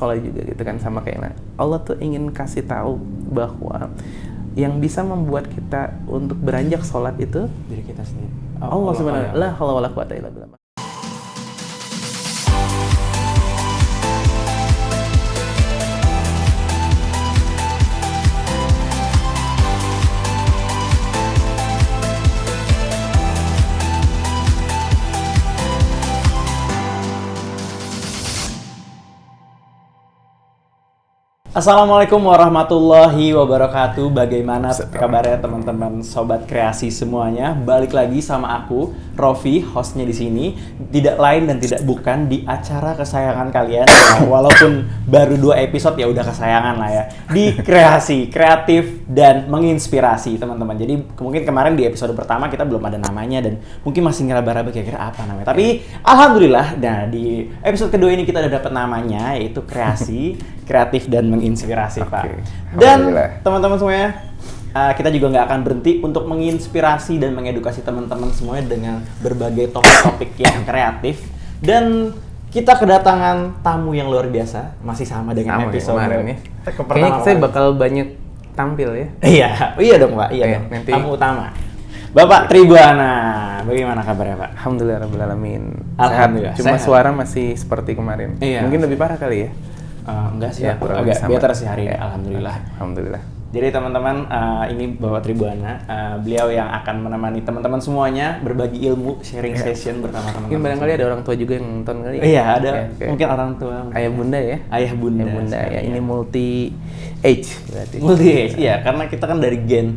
sholat juga gitu kan, sama kayak Allah tuh ingin kasih tahu bahwa yang bisa membuat kita untuk beranjak sholat itu diri kita sendiri. Allah subhanahu wa ta'ala. La haula wala quwata illa billah. Assalamualaikum warahmatullahi wabarakatuh. Bagaimana kabarnya teman-teman sobat kreasi semuanya? Balik lagi sama aku, Rofi, hostnya di sini. Tidak lain dan tidak bukan di acara kesayangan kalian. Nah, walaupun baru 2 episode ya udah kesayangan lah ya. Di kreasi, kreatif dan menginspirasi teman-teman. Jadi mungkin kemarin di episode pertama kita belum ada namanya dan mungkin masih ngeraba-raba kira-kira apa namanya. Tapi alhamdulillah, nah di episode kedua ini kita udah dapat namanya, yaitu kreasi, kreatif dan menginspirasi, Pak. Dan teman-teman semuanya, kita juga nggak akan berhenti untuk menginspirasi dan mengedukasi teman-teman semuanya dengan berbagai topik-topik yang kreatif. Dan kita kedatangan tamu yang luar biasa, masih sama dengan episode kemarin ya. Kayaknya saya bakal banyak tampil ya. Iya dong, Pak. Iya dong. Nanti tamu utama. Bapak Tribuana, bagaimana kabarnya, Pak? Alhamdulillah rabbil alamin. Alhamdulillah. Cuma sehat. suara masih seperti kemarin. Iya. Mungkin lebih parah kali ya. Enggak sih, Ya, agak better sih hari ini, alhamdulillah. Alhamdulillah. Jadi teman-teman, ini Bapak Tribuana, beliau yang akan menemani teman-teman semuanya berbagi ilmu, sharing session bersama teman-teman. Mungkin barangkali ada orang tua juga yang nonton kali. Iya, ada. Ya, mungkin orang tua. Ayah bunda ya. Ayah bunda. Ayah bunda ya. Ini multi age berarti. Multi age, iya. Karena kita kan dari gen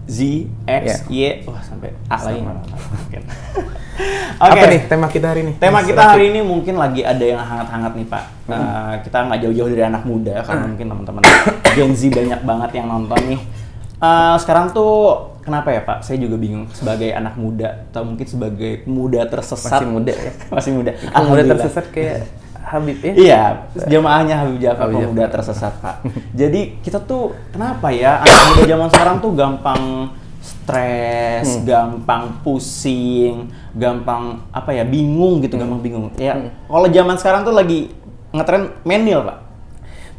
Z, X, Y, wah sampai A lagi. Mungkin. Apa nih tema kita hari ini? Tema kita hari ini mungkin lagi ada yang hangat-hangat nih, Pak. Kita nggak jauh-jauh dari anak muda, karena mungkin teman-teman Gen Z banyak banget yang nonton nih. Sekarang tuh kenapa ya, Pak? Saya juga bingung sebagai anak muda atau mungkin sebagai pemuda tersesat. Masih muda ya? Masih muda. Pemuda tersesat kayak Habib ya? Iya, jamaahnya Habib Ja'far, pemuda tersesat, Pak. Jadi kita tuh kenapa ya anak muda zaman sekarang tuh gampang stres, gampang pusing, gampang apa ya, bingung gitu, gampang bingung. Ya, kalau zaman sekarang tuh lagi ngetren menil, Pak.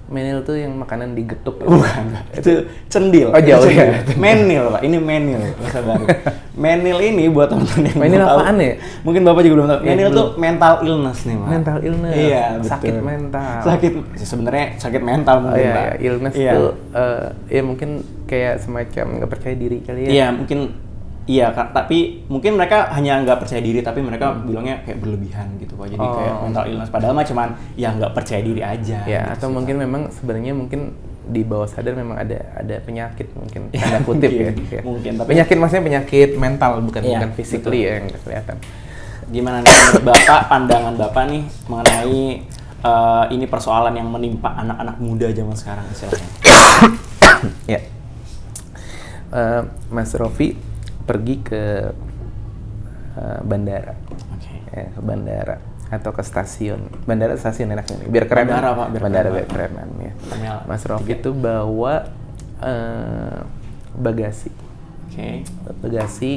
Menil tuh yang makanan digetuk. Bukan, itu cendil. Oh, jauh ya. Menil, Pak. Ini menil, bahasa baru. Menil ini buat teman-teman yang menil belum tahu. apaan ya? Mungkin Bapak juga belum tahu. Ya, Menil belum. tuh mental illness nih, Pak. Mental illness. Iya, sakit betul. mental. Sakit, sebenarnya sakit mental mungkin, iya, Pak. iya. Illness tuh ya mungkin kayak semacam nggak percaya diri kali ya. Iya, mungkin iya, tapi mungkin mereka hanya nggak percaya diri, tapi mereka bilangnya kayak berlebihan gitu, Pak. Jadi kayak mental illness, padahal mah cuman ya nggak percaya diri aja. Ya, gitu atau sih, mungkin Pak. memang sebenarnya mungkin di bawah sadar memang ada penyakit mungkin, tanda kutip mungkin, ya. mungkin, tapi penyakit maksudnya penyakit mental, bukan Iya, physically ya, yang nggak kelihatan. Gimana nih menurut Bapak, pandangan Bapak nih mengenai ini persoalan yang menimpa anak-anak muda zaman sekarang, istilahnya? Ya, Mas Rofi pergi ke bandara, ya, ke bandara atau ke stasiun. Bandara stasiun enaknya nih, biar keren. Bandara, Pak, biar bandara keren, biar kerenan ya. Mas Tiket. Rofi itu bawa bagasi. Bagasi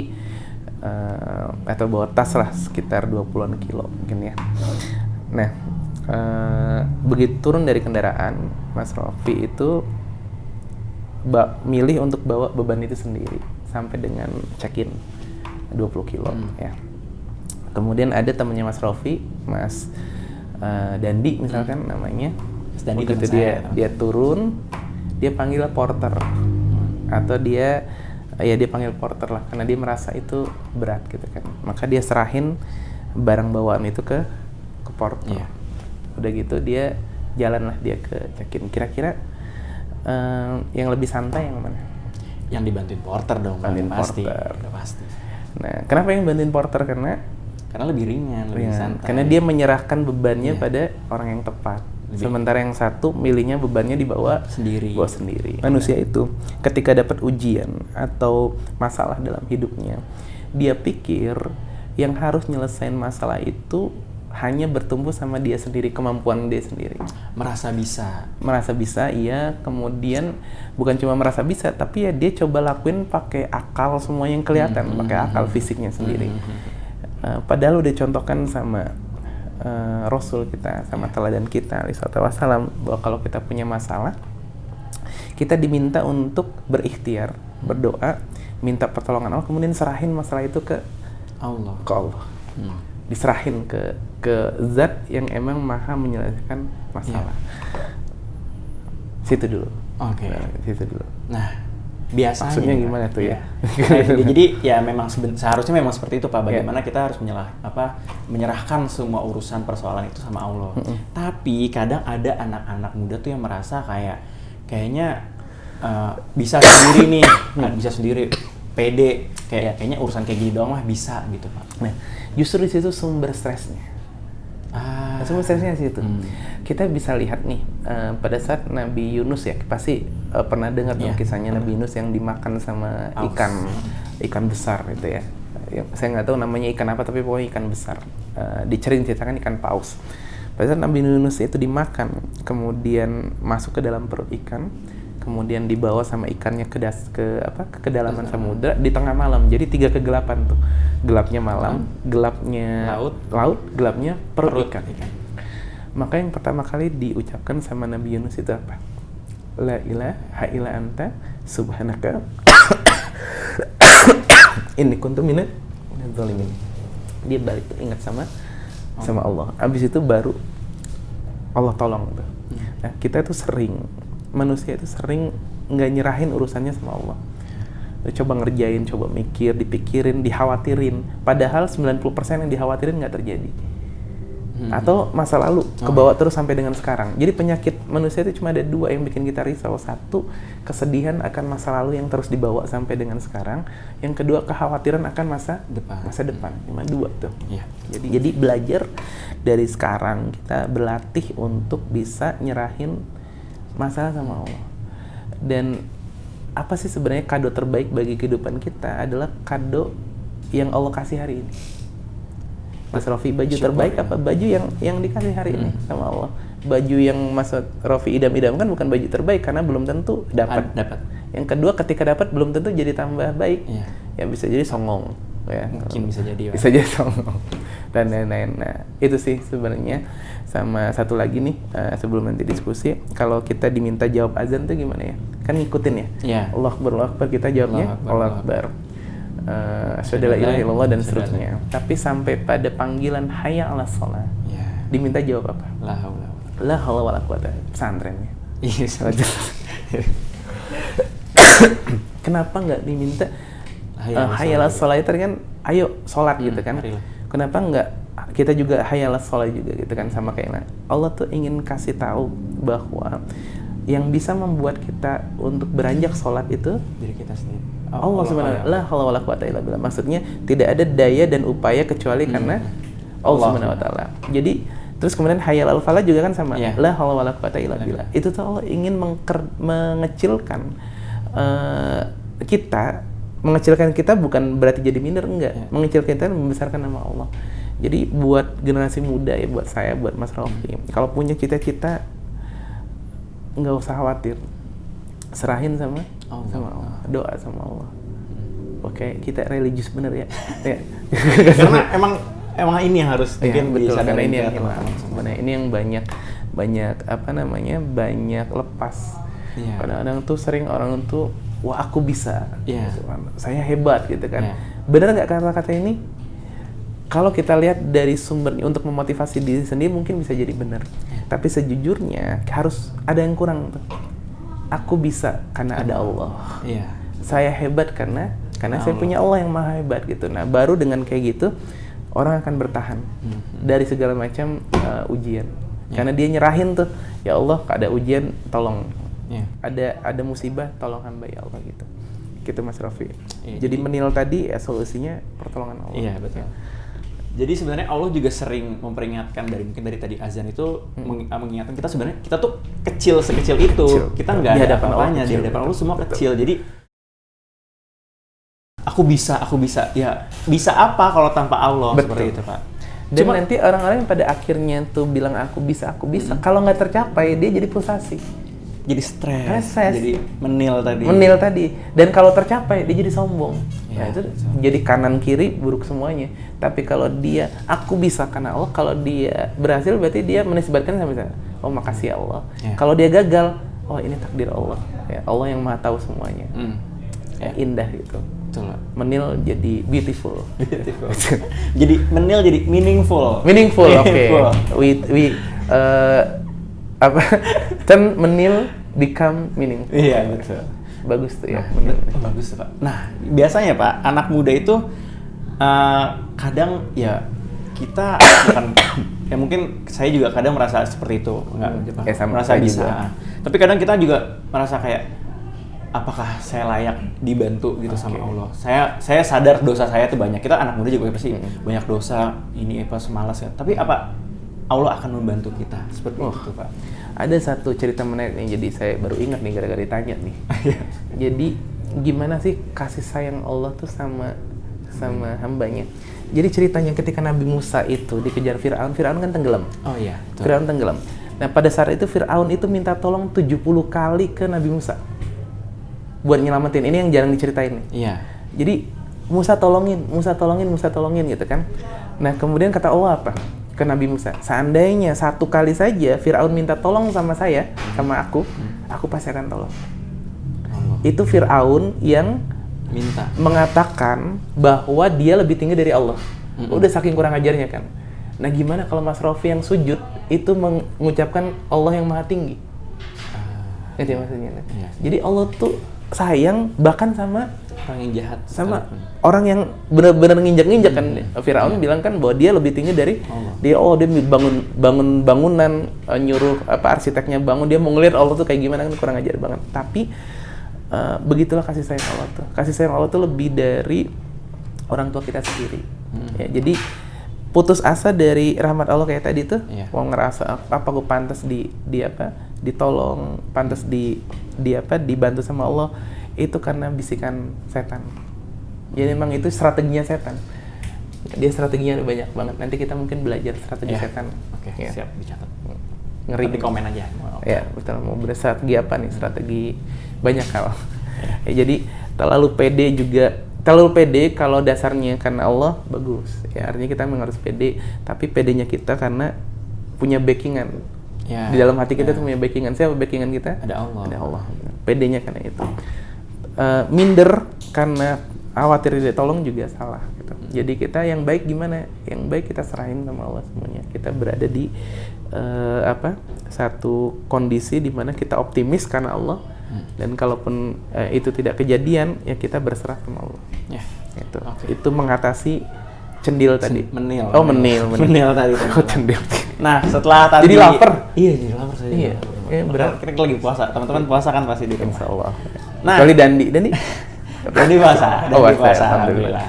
atau bawa tas lah sekitar 20-an kilo mungkin ya. Nah, begitu turun dari kendaraan, Mas Rofi itu milih untuk bawa beban itu sendiri sampai dengan check-in 20 kilo ya. Kemudian ada temannya Mas Rofi, Mas Dandi misalkan namanya. Mas Dandi begitu teman saya. dia turun, dia panggil porter atau dia panggil porter lah, karena dia merasa itu berat gitu kan. Maka dia serahin barang bawaan itu ke porter. Iya. Udah gitu dia jalan lah dia ke check-in. Kira-kira yang lebih santai yang mana? Yang dibantuin porter dong, Bantuin pasti. porter. Udah pasti. Nah, kenapa yang bantuin porter? Karena lebih ringan, lebih santai. Karena dia menyerahkan bebannya pada orang yang tepat. Sementara yang satu milihnya bebannya dibawa sendiri. Manusia itu ketika dapat ujian atau masalah dalam hidupnya, dia pikir yang harus nyelesain masalah itu hanya bertumbuh sama dia sendiri, kemampuan dia sendiri. Merasa bisa, iya. Kemudian bukan cuma merasa bisa, tapi ya dia coba lakuin pakai akal semua yang kelihatan, pakai akal fisiknya sendiri. Padahal udah contohkan sama Rasul kita, sama teladan kita alaihi wassalam, bahwa kalau kita punya masalah, kita diminta untuk berikhtiar, berdoa, minta pertolongan Allah, kemudian serahin masalah itu ke Allah. Diserahin ke zat yang emang maha menyelesaikan masalah. Situ dulu. Oke. Situ dulu. Nah, biasanya maksudnya gimana tuh ya? Jadi ya memang seharusnya memang seperti itu Pak. Bagaimana kita harus menyerahkan semua urusan persoalan itu sama Allah. Tapi kadang ada anak-anak muda tuh yang merasa kayaknya bisa sendiri nih, bisa sendiri, pede, kayaknya urusan kayak gini doang mah bisa gitu Pak. Nah, justru di situ sumber stresnya. Sumber stresnya di situ. Kita bisa lihat nih, pada saat Nabi Yunus ya, pasti pernah dengar dong kisahnya Nabi Yunus yang dimakan sama ikan besar gitu ya. Saya nggak tahu namanya ikan apa, tapi pokoknya ikan besar. Diceritakan ikan paus. Pada saat Nabi Yunus itu dimakan, kemudian masuk ke dalam perut ikan, kemudian dibawa sama ikannya ke kedalaman samudra di tengah malam. Jadi 3 kegelapan tuh. Gelapnya malam, gelapnya laut, gelapnya perut ikan. Maka yang pertama kali diucapkan sama Nabi Yunus itu apa? La ilaha illa anta subhanaka inni kuntu minadz zalimin. Dia balik tuh ingat sama Allah. Abis itu baru Allah tolong tuh. Nah, kita tuh manusia itu sering nggak nyerahin urusannya sama Allah. Coba ngerjain, coba mikir, dipikirin, dikhawatirin. Padahal 90% yang dikhawatirin nggak terjadi. Atau masa lalu, kebawa terus sampai dengan sekarang. Jadi penyakit manusia itu cuma ada 2 yang bikin kita risau. 1, kesedihan akan masa lalu yang terus dibawa sampai dengan sekarang. Yang kedua, kekhawatiran akan masa depan. Cuma 2 tuh. Jadi belajar dari sekarang, kita berlatih untuk bisa nyerahin masalah sama Allah. Dan apa sih sebenarnya kado terbaik bagi kehidupan kita adalah kado yang Allah kasih hari ini. Mas Rofi, baju terbaik apa? Baju yang dikasih hari ini sama Allah. Baju yang Mas Rofi idam-idamkan bukan baju terbaik karena belum tentu dapat. Yang kedua, ketika dapat belum tentu jadi tambah baik. Ya bisa jadi songong. Ya. Mungkin bisa jadi. Bisa jadi songong. Dan lain-lain. Nah, itu sih sebenarnya. Sama satu lagi nih, sebelum nanti diskusi, kalau kita diminta jawab azan tuh gimana ya? Kan ngikutin ya? Allah Akbar, kita jawabnya Allah Akbar. Asyhadu alla ilaha illallah dan seterusnya. Tapi sampai pada panggilan hayya 'alas shalah, diminta jawab apa? La haula wala quwata. Pesantrennya. Kenapa nggak diminta hayya 'alas shalah itu kan ayo sholat gitu kan? Kenapa nggak kita juga hayya 'alas shalah juga gitu kan, sama kayak Allah tuh ingin kasih tahu bahwa yang bisa membuat kita untuk beranjak sholat itu diri kita sendiri. Allah subhanahu wa ta'ala, maksudnya tidak ada daya dan upaya kecuali karena Allah subhanahu wa ta'ala. Jadi terus kemudian hayya 'alal falah juga kan sama, la haula wala quwata illa billah. Itu tuh Allah ingin mengecilkan kita bukan berarti jadi minder, enggak. Mengecilkan kita, membesarkan nama Allah. Jadi buat generasi muda ya, buat saya, buat Mas Rofi, kalau punya cita-cita nggak usah khawatir, serahin sama Allah, doa sama Allah. Oke, kita religius bener ya. Karena emang ini yang harus mungkin betul, karena ini yang hilang. Sebenarnya ini yang banyak banyak lepas. Kadang-kadang tuh sering orang tuh, wah aku bisa, gitu kan. Saya hebat gitu kan. Bener nggak kata-kata ini? Kalau kita lihat dari sumbernya untuk memotivasi diri sendiri mungkin bisa jadi benar. Tapi sejujurnya harus ada yang kurang tuh. Aku bisa karena ada Allah. Saya hebat karena saya punya Allah yang maha hebat gitu. Nah, baru dengan kayak gitu orang akan bertahan dari segala macam ujian. Karena dia nyerahin tuh, ya Allah, ada ujian tolong. Ada musibah tolong hamba ya Allah gitu. Gitu Mas Rofi. Jadi menil tadi ya solusinya pertolongan Allah. Iya, betul. Jadi sebenarnya Allah juga sering memperingatkan dari tadi azan itu mengingatkan kita sebenarnya kita tuh sekecil itu. Kita nggak ada apa-apanya di hadapan Allah, semua kecil. Jadi aku bisa. Ya, bisa apa kalau tanpa Allah? Seperti itu, Pak. Dan nanti orang-orang yang pada akhirnya tuh bilang aku bisa. Kalau nggak tercapai dia jadi frustasi. Jadi stres. Jadi menil tadi. Dan kalau tercapai dia jadi sombong. Nah itu jadi kanan kiri buruk semuanya. Tapi kalau dia aku bisa karena Allah, kalau dia berhasil berarti dia menisbatkan sama saya. Oh makasih ya Allah. Kalau dia gagal, oh ini takdir Allah. Ya, Allah yang maha tahu semuanya. Ya, indah gitu. Betul. Menil jadi beautiful. Jadi menil jadi meaningful. Meaningful, oke. We apa? Kan menil become meaningful. Iya betul. Bagus tuh ya. Bagus tuh Pak. Nah biasanya Pak, anak muda itu kadang ya kita bukan ya mungkin saya juga kadang merasa seperti itu, merasa bisa. Juga. Tapi kadang kita juga merasa kayak apakah saya layak dibantu gitu sama Allah. Saya sadar dosa saya tuh banyak. Kita anak muda juga pasti banyak dosa, ini apa semalas ya. Tapi apa Allah akan membantu kita seperti itu Pak. Ada satu cerita menarik nih, jadi saya baru ingat nih gara-gara ditanya nih. Jadi gimana sih kasih sayang Allah tuh sama hambanya? Jadi ceritanya ketika Nabi Musa itu dikejar Fir'aun kan tenggelam. Oh iya. Betul. Fir'aun tenggelam. Nah pada saat itu Fir'aun itu minta tolong 70 kali ke Nabi Musa buat nyelamatin. Ini yang jarang diceritain nih. Iya. Jadi Musa tolongin gitu kan. Nah kemudian kata Allah apa? Ke Nabi Musa, seandainya satu kali saja Fir'aun minta tolong sama saya, sama aku pasti akan tolong. Itu Fir'aun yang mengatakan bahwa dia lebih tinggi dari Allah. Udah saking kurang ajarnya kan. Nah gimana kalau Mas Rofi yang sujud itu mengucapkan Allah yang maha tinggi? Itu maksudnya. Jadi Allah tuh sayang bahkan sama orang yang jahat, sama orang yang benar-benar nginjak-nginjak kan. Firaun bilang kan bahwa dia lebih tinggi dari dia. Oh dia bangun bangunan, nyuruh arsiteknya bangun, dia mau ngeliat Allah tuh kayak gimana kan, kurang ajar banget. Tapi begitulah kasih sayang Allah tuh. Kasih sayang Allah tuh lebih dari orang tua kita sendiri. Ya, jadi putus asa dari rahmat Allah kayak tadi tuh, mau ngerasa apa gue pantas ditolong, pantas dibantu sama Allah, itu karena bisikan setan. Jadi memang itu strateginya setan. Dia strateginya ada banyak banget. Nanti kita mungkin belajar strategi setan. Oke, siap dicatat. Ngeri di komen aja. Ya, betul. Mau berstrategi apa nih? Strategi banyak hal. Ya, jadi terlalu pede kalau dasarnya karena Allah bagus. Ya, artinya kita memang harus pede, tapi pedenya kita karena punya backingan. Di dalam hati kita tuh punya backingan. Siapa backingan kita? Ada Allah. Pedenya karena itu. Minder karena khawatir tidak tolong juga salah gitu. Jadi kita yang baik gimana? Yang baik kita serahin sama Allah semuanya. Kita berada di satu kondisi di mana kita optimis karena Allah. Dan kalaupun itu tidak kejadian, ya kita berserah sama Allah. Gitu. Itu mengatasi cendil tadi. Menil. Oh, menil tadi. Oh, cendil. Nah, setelah tadi jadi lapar. Iya, jadi lapar saya. Iya. Berat. Kita lagi puasa. Teman-teman puasa kan pasti di rumah. Insyaallah. Nah, kali Dandi puasa. Alhamdulillah.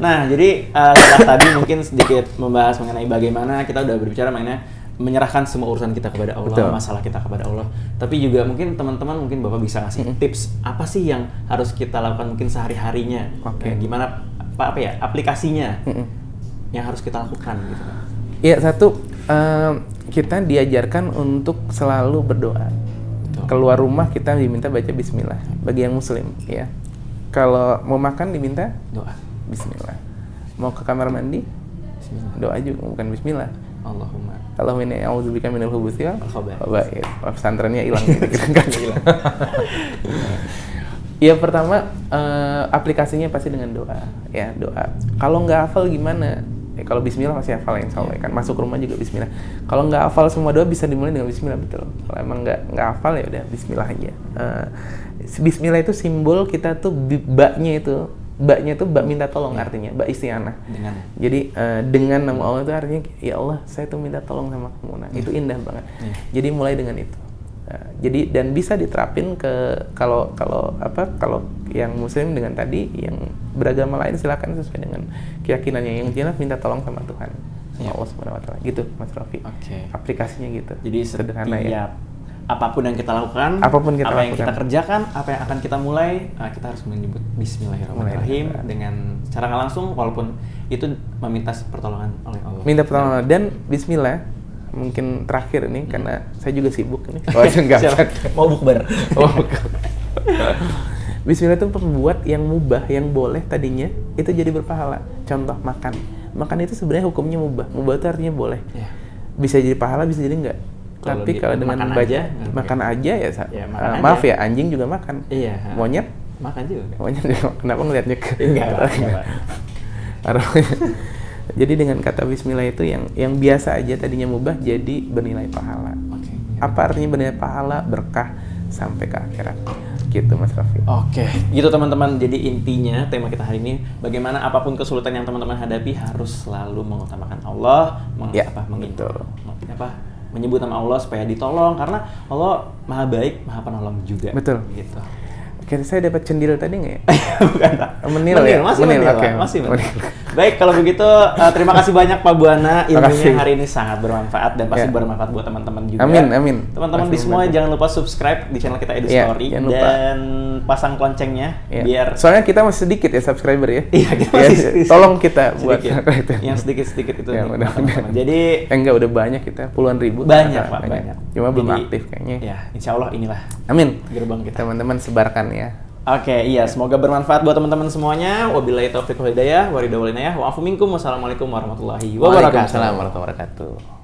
Nah, jadi setelah tadi mungkin sedikit membahas mengenai bagaimana kita udah berbicara mengenai menyerahkan semua urusan kita kepada Allah, masalah kita kepada Allah. Tapi juga mungkin teman-teman mungkin Bapak bisa ngasih tips apa sih yang harus kita lakukan mungkin sehari-harinya. Gimana aplikasinya yang harus kita lakukan gitu kan. Iya, satu kita diajarkan untuk selalu berdoa. Keluar rumah kita diminta baca bismillah bagi yang muslim ya. Kalau mau makan diminta doa bismillah. Mau ke kamar mandi bismillah. Doa juga bukan bismillah. Allahumma inni a'udzubika minal khubuthi wal khaba'ith. Pesantrennya hilang gitu kan. Ya pertama aplikasinya pasti dengan doa ya, doa. Kalau nggak hafal gimana? Kalau bismillah masih hafal insya Allah kan. Masuk rumah juga bismillah. Kalau nggak hafal semua doa bisa dimulai dengan bismillah, betul. Kalau emang nggak hafal ya udah bismillah aja. Bismillah itu simbol kita tuh baknya itu bak minta tolong artinya, bak isti'anah. Jadi dengan nama Allah itu artinya ya Allah saya tuh minta tolong sama kamu. Nah itu indah banget. Jadi mulai dengan itu. Jadi dan bisa diterapin ke kalau yang muslim dengan tadi, yang beragama lain silakan sesuai dengan keyakinannya. Yang jelas minta tolong sama Tuhan, sama Allah Subhanahu Wa Taala. Gitu Mas Rofi. Aplikasinya gitu. Jadi sederhana ya. Apapun yang kita lakukan, yang kita kerjakan, apa yang akan kita mulai, kita harus menyebut Bismillahirrahmanirrahim dengan secara nggak langsung, walaupun itu meminta pertolongan oleh Allah. Minta pertolongan dan Bismillah. Mungkin terakhir nih karena saya juga sibuk nih. Oh, enggak. Mau bukber. Bismillah itu membuat yang mubah, yang boleh tadinya itu jadi berpahala. Contoh makan. Makan itu sebenarnya hukumnya mubah. Mubah itu artinya boleh. Ya. Bisa jadi pahala, bisa jadi enggak. Kalau Tapi kalau dengan makan baca aja, makan aja ya, makan maaf aja. ya, anjing juga makan. Iya. Monyet Makan juga. juga kenapa ngeliatnya ke Enggak, Pak. Jadi dengan kata bismillah itu yang biasa aja tadinya mubah jadi bernilai pahala. Oke. Apa artinya bernilai pahala? Berkah sampai ke akhirat. Gitu Mas Raffi. Oke, gitu teman-teman. Jadi intinya tema kita hari ini bagaimana apapun kesulitan yang teman-teman hadapi harus selalu mengutamakan Allah, menyebut nama Allah supaya ditolong karena Allah Maha Baik, Maha Penolong juga. Betul. Gitu. Oke, saya dapat cendil tadi nggak ya? Bukan, Pak. Menil Menil, ya? masih Menil, menil, oke. Pak. Masih menil. Menil. Baik, kalau begitu terima kasih banyak Pak Buana. Ilmunya Makasih. hari ini sangat bermanfaat dan pasti Ya. bermanfaat buat teman-teman juga. Amin. Teman-teman di Pasti semua membantu. jangan lupa subscribe di channel kita Edu Ya, Story jangan lupa. dan pasang loncengnya Ya. biar Soalnya kita masih sedikit ya subscriber ya. Iya, kita Ya, masih sedikit. tolong kita buat yang sedikit-sedikit itu Ya, nih, mudah-mudahan. teman-teman. Jadi enggak udah banyak kita puluhan ribu. banyak Pak, banyak. Cuma belum Jadi, aktif kayaknya. Ya, insya Allah inilah Amin. gerbang kita. Teman-teman sebarkan ya. Oke, iya, semoga bermanfaat buat teman-teman semuanya. Wabillahi taufiq wal hidayah, waridha wal inayah, wa afu minkum. Wassalamualaikum warahmatullahi wabarakatuh. Waalaikumsalam warahmatullahi wabarakatuh.